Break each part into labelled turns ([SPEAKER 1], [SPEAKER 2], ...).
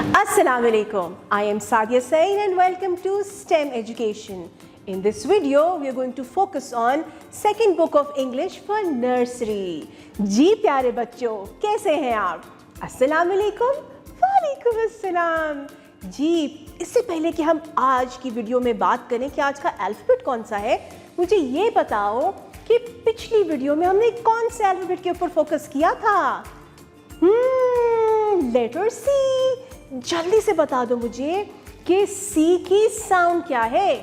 [SPEAKER 1] Assalamu alaikum. I am Sadia Sain and welcome to STEM Education. In this video, we are going to focus on second book of English for nursery. जी प्यारे बच्चों, कैसे हैं आप? अस्सलाम वालेकुम। वालेकुम अस्सलाम। जी, इससे पहले कि हम आज की वीडियो में बात करें कि आज का अल्फ़ाबेट कौन सा है, मुझे ये बताओ कि पिछली वीडियो में हमने कौन से अल्फ़ाबेट के ऊपर फोकस किया था? लेटर सी। जल्दी से बता दो मुझे कि सी की साउंड क्या है?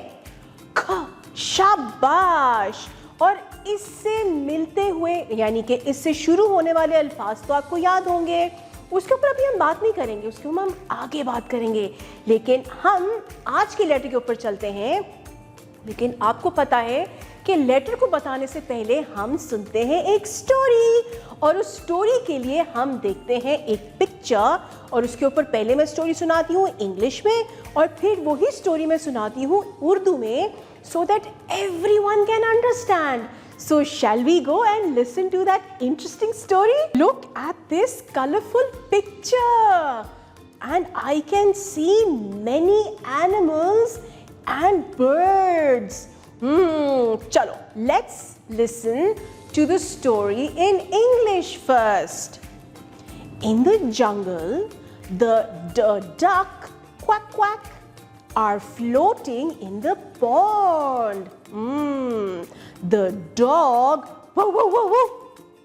[SPEAKER 1] ख। शाबाश। और इससे मिलते हुए यानी कि इससे शुरू होने वाले अल्फाज तो आपको याद होंगे, उसके ऊपर अभी हम बात नहीं करेंगे, उसके ऊपर हम आगे बात करेंगे। लेकिन हम आज के लेटर के ऊपर चलते हैं। लेकिन आपको पता है कि लेटर को बताने से पहले हम सुनते हैं एक स्टोरी, और उस स्टोरी के लिए हम देखते हैं एक पिक्चर, और उसके ऊपर पहले मैं स्टोरी सुनाती हूँ इंग्लिश में और फिर वही स्टोरी मैं सुनाती हूँ उर्दू में, so that everyone can understand. So shall we go and listen to that interesting story? Look at this colorful picture and I can see many animals and birds. Chalo, let's listen to the story in English first. In the jungle, the duck quack quack are floating in the pond. The dog woo woo woo woo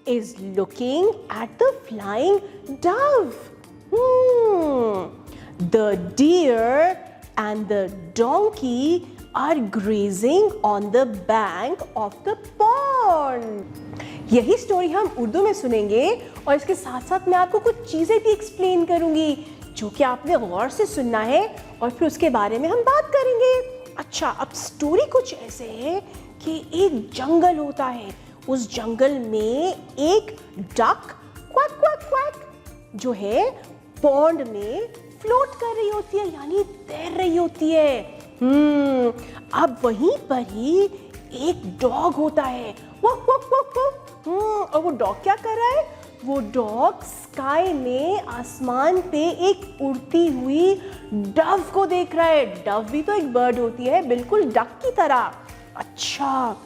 [SPEAKER 1] is looking at the flying dove. The deer and the donkey are grazing on the bank of the pond. यही story हम उर्दू में सुनेंगे और इसके साथ साथ मैं आपको कुछ चीज़ें भी एक्सप्लेन करूंगी जो कि आपने गौर से सुनना है और फिर उसके बारे में हम बात करेंगे। अच्छा, अब स्टोरी कुछ ऐसे है कि एक जंगल होता है, उस जंगल में एक डक क्वैक क्वैक क्वैक जो है पॉन्ड में फ्लोट कर रही होती है, यानी तैर रही होती है। अब वहीं पर ही एक डॉग होता है, वक वक वक वक। और वो डॉग क्या कर रहा है? वो डॉग स्काई में आसमान पे एक उड़ती हुई डव को देख रहा है। डव भी तो एक बर्ड होती है, बिल्कुल डक की तरह। अच्छा,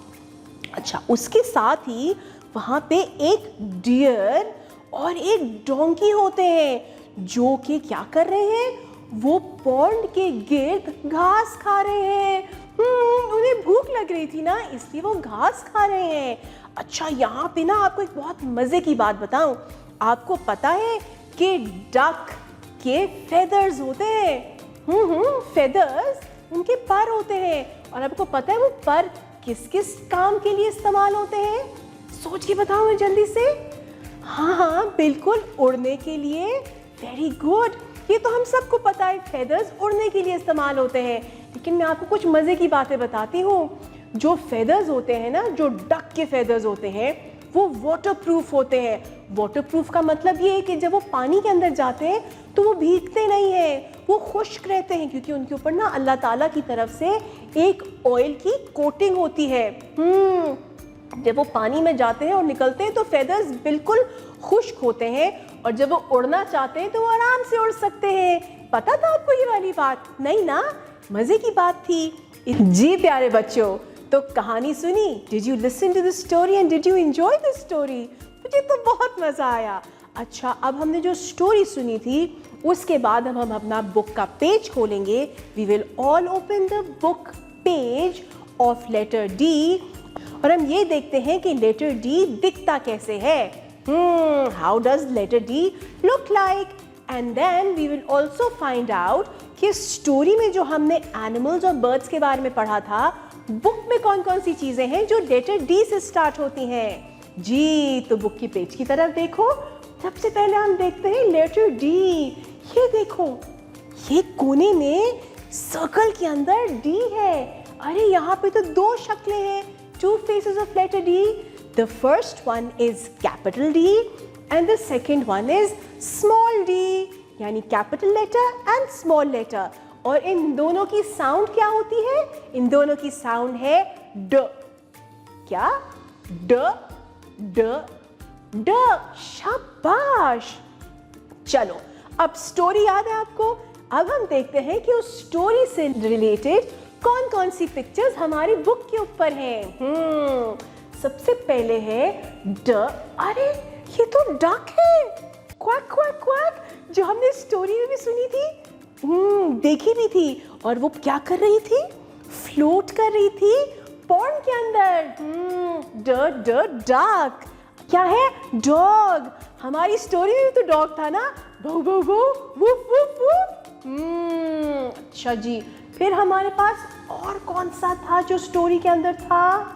[SPEAKER 1] उसके साथ ही वहां पे एक डियर और एक डोंकी होते हैं जो कि क्या कर रहे हैं? वो पॉन्ड के गिर्द घास खा रहे हैं। उन्हें भूख लग रही थी ना, इसलिए वो घास खा रहे हैं। अच्छा, यहाँ पे ना आपको एक बहुत मजे की बात बताऊं। आपको पता है कि डक के फेदर्स होते हैं। फेदर्स, उनके पर होते हैं। और आपको पता है वो पर किस किस काम के लिए इस्तेमाल होते हैं? सोच के बताओ मैं जल्दी से। हाँ, बिल्कुल उड़ने के लिए। वेरी गुड, ये तो हम सबको पता है, फेदर्स उड़ने के लिए इस्तेमाल होते हैं। लेकिन मैं आपको कुछ मजे की बातें बताती हूँ। जो फेदर्स होते हैं ना, जो डक के फेदर्स होते हैं, वो वाटरप्रूफ होते हैं। वाटरप्रूफ का मतलब ये है कि जब वो पानी के अंदर जाते हैं तो वो भीगते नहीं हैं, वो खुश्क रहते हैं, क्योंकि उनके ऊपर ना अल्लाह ताला की तरफ से एक ऑयल की कोटिंग होती है। जब वो पानी में जाते हैं और निकलते हैं तो फेदर्स बिल्कुल खुश्क होते हैं, और जब वो उड़ना चाहते हैं तो वो आराम से उड़ सकते हैं। पता था आपको ये वाली बात? नहीं ना, मजे की बात थी। जी प्यारे बच्चों, तो कहानी सुनी? Did you listen to the story and did you enjoy the story? मुझे तो बहुत मजा आया। अच्छा, अब हमने जो स्टोरी सुनी थी उसके बाद हम अपना बुक का पेज खोलेंगे। We will all open the book page of letter D, और हम ये देखते हैं कि लेटर डी दिखता कैसे है। How does letter D look like? And then we will also find out कि स्टोरी में जो हमने एनिमल्स और बर्ड्स के बारे में पढ़ा था, बुक में कौन कौन सी चीजें हैं जो लेटर डी से स्टार्ट होती हैं। जी, तो बुक की पेज की तरफ देखो। सबसे पहले हम देखते हैं लेटर डी। ये देखो, ये कोने में सर्कल के अंदर डी है। अरे यहाँ पे तो दो शक्लें हैं, two faces of letter D. The first one is capital D and the second one is small D, यानी capital letter and small letter. और इन दोनों की साउंड क्या होती है? इन दोनों की साउंड है ड। क्या? ड ड ड। शाबाश। चलो, अब स्टोरी याद है आपको? अब हम देखते हैं कि उस स्टोरी से रिलेटेड कौन कौन सी पिक्चर्स हमारी बुक के ऊपर हैं। सबसे पहले है अरे ये तो डक है, क्वैक क्वैक क्वैक, जो हमने स्टोरी में भी सुनी थी, देखी भी थी। और वो क्या कर रही थी? फ्लोट कर रही थी पॉन्ड के अंदर। डक क्या है? डॉग। हमारी स्टोरी में भी तो डॉग था ना, भौ भौ भौ, वुफ वुफ वुफ। अच्छा जी, फिर हमारे पास और कौन सा था जो स्टोरी के अंदर था?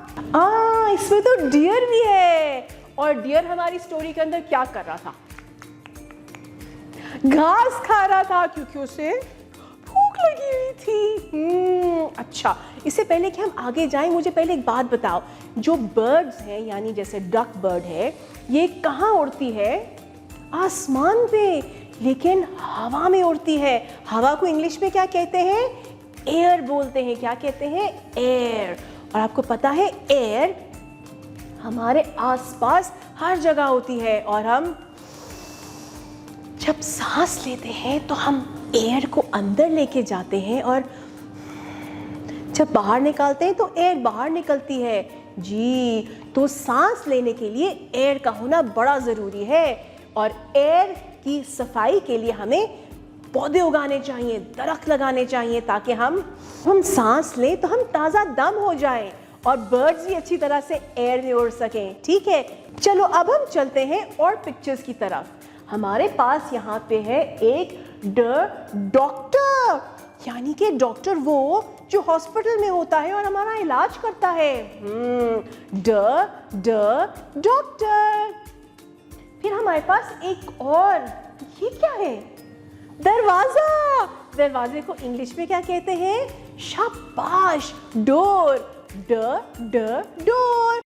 [SPEAKER 1] इसमें तो डियर भी है। और डियर हमारी स्टोरी के अंदर क्या कर रहा था? घास खा रहा था, क्योंकि उसे भूख लगी हुई थी। अच्छा, इससे पहले कि हम आगे जाएं, मुझे पहले एक बात बताओ, जो बर्ड्स हैं, यानी जैसे डक बर्ड है, ये कहाँ उड़ती है? आसमान पे, लेकिन हवा में उड़ती है। हवा को इंग्लिश में क्या कहते हैं? एयर बोलते हैं। क्या कहते हैं? एयर। और आपको पता है एयर हमारे आसपास हर जगह होती है, और हम जब सांस लेते हैं तो हम एयर को अंदर लेके जाते हैं, और जब बाहर निकालते हैं तो एयर बाहर निकलती है। जी, तो सांस लेने के लिए एयर का होना बड़ा ज़रूरी है। और एयर की सफाई के लिए हमें पौधे उगाने चाहिए, दरख्त लगाने चाहिए, ताकि हम सांस लें तो हम ताज़ा दम हो जाएं और बर्ड्स भी अच्छी तरह से एयर में उड़ सकें। ठीक है, चलो अब हम चलते हैं और पिक्चर्स की तरफ। हमारे पास यहाँ पे है एक डॉक्टर, यानी कि डॉक्टर वो जो हॉस्पिटल में होता है और हमारा इलाज करता है। डॉक्टर। फिर हमारे पास एक और, ये क्या है? दरवाजा। दरवाजे को इंग्लिश में क्या कहते हैं? शाबाश, door. Door.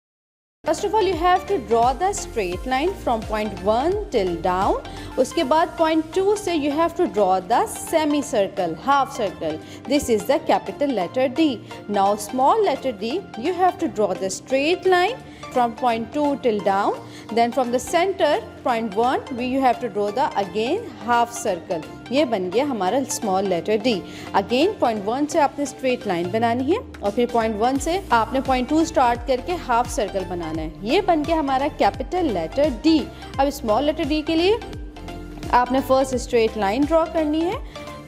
[SPEAKER 2] First of all, you have to draw the straight line from point 1 till down. उसके बाद point 2 से you have to draw the semicircle, half circle. This is the capital letter D. Now small letter D, you have to draw the straight line from point 2 till down. Then from the center, point 1, you have to draw the again half circle. ये बन गया हमारा small letter D. Again point 1 से आपने straight line बनानी है, और फिर point 1 से आपने point 2 start करके half circle बनाना है। ये बन गया हमारा capital letter D. अब small letter D के लिए आपने first straight line draw करनी है,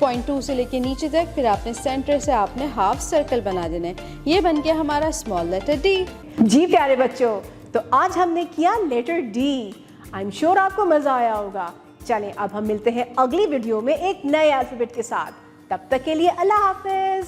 [SPEAKER 2] point 2 से लेके नीचे तक, फिर आपने center से आपने half circle बना देना है। ये बन गया हमारा small letter D.
[SPEAKER 1] जी प्यारे बच्चों, तो आज हमने किया letter D. I am sure आपको मजा आया होगा। चलें, अब हम मिलते हैं अगली वीडियो में एक नए अल्फाबेट के साथ। तब तक के लिए अल्लाह हाफिज।